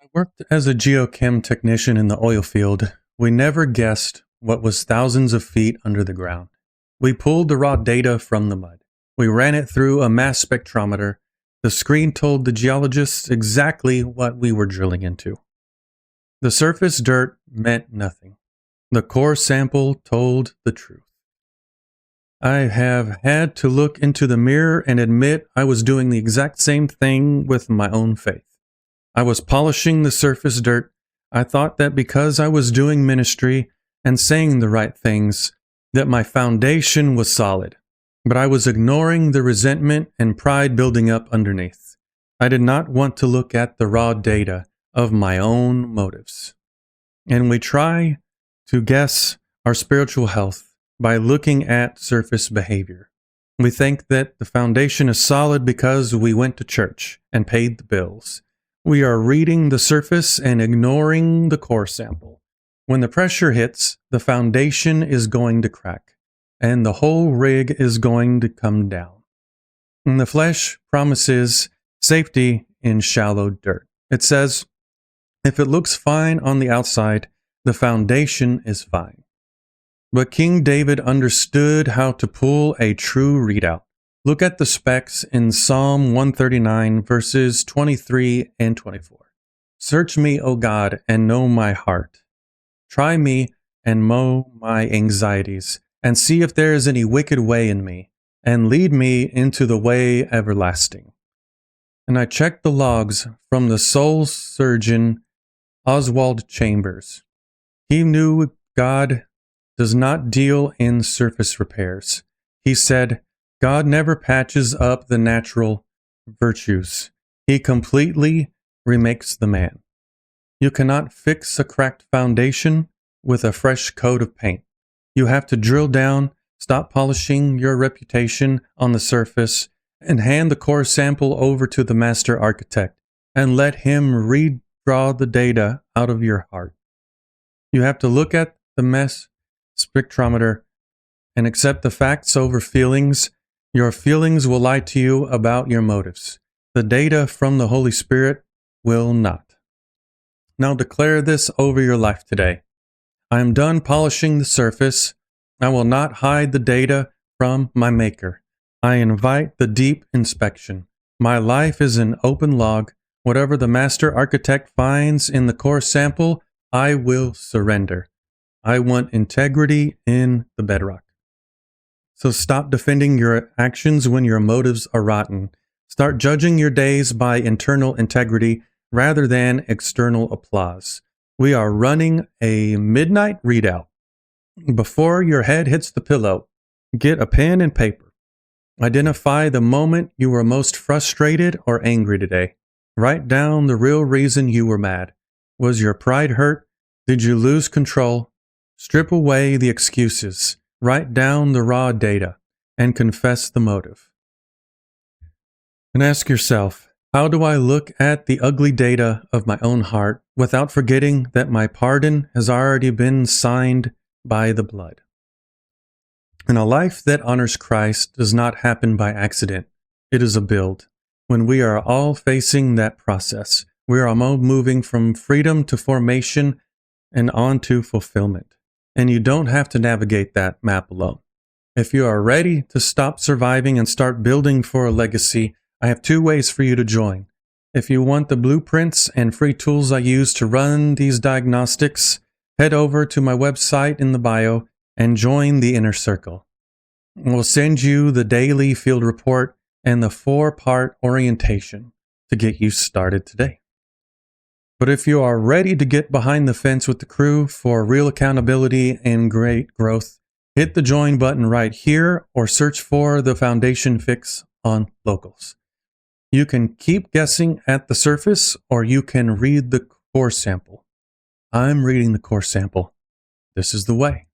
I worked as a geochem technician in the oil field. We never guessed what was thousands of feet under the ground. We pulled the raw data from the mud. We ran it through a mass spectrometer. The screen told the geologists exactly what we were drilling into. The surface dirt meant nothing. The core sample told the truth. I have had to look into the mirror and admit I was doing the exact same thing with my own faith. I was polishing the surface dirt. I thought that because I was doing ministry and saying the right things, that my foundation was solid. But I was ignoring the resentment and pride building up underneath. I did not want to look at the raw data of my own motives. And we try to guess our spiritual health by looking at surface behavior. We think that the foundation is solid because we went to church and paid the bills. We are reading the surface and ignoring the core sample. When the pressure hits, the foundation is going to crack, and the whole rig is going to come down. And the flesh promises safety in shallow dirt. It says, if it looks fine on the outside, the foundation is fine. But King David understood how to pull a true readout. Look at the specs in Psalm 139, verses 23 and 24. Search me, O God, and know my heart. Try me and know my anxieties, and see if there is any wicked way in me, and lead me into the way everlasting. And I checked the logs from the soul surgeon Oswald Chambers. He knew God does not deal in surface repairs. He said, God never patches up the natural virtues. He completely remakes the man. You cannot fix a cracked foundation with a fresh coat of paint. You have to drill down, stop polishing your reputation on the surface, and hand the core sample over to the master architect and let him redraw the data out of your heart. You have to look at the mass spectrometer and accept the facts over feelings. Your feelings will lie to you about your motives. The data from the Holy Spirit will not. Now declare this over your life today. I am done polishing the surface. I will not hide the data from my Maker. I invite the deep inspection. My life is an open log. Whatever the master architect finds in the core sample, I will surrender. I want integrity in the bedrock. So stop defending your actions when your motives are rotten. Start judging your days by internal integrity rather than external applause. We are running a midnight readout. Before your head hits the pillow, get a pen and paper. Identify the moment you were most frustrated or angry today. Write down the real reason you were mad. Was your pride hurt? Did you lose control? Strip away the excuses. Write down the raw data and confess the motive. And ask yourself, how do I look at the ugly data of my own heart without forgetting that my pardon has already been signed by the blood? And a life that honors Christ does not happen by accident. It is a build. When we are all facing that process, we are all moving from freedom to formation and on to fulfillment. And you don't have to navigate that map alone. If you are ready to stop surviving and start building for a legacy, I have 2 ways for you to join. If you want the blueprints and free tools I use to run these diagnostics, head over to my website in the bio and join the inner circle. We'll send you the daily field report and the 4-part orientation to get you started today. But if you are ready to get behind the fence with the crew for real accountability and great growth, hit the join button right here or search for the Foundation Fix on Locals. You can keep guessing at the surface or you can read the core sample. I'm reading the core sample. This is the way.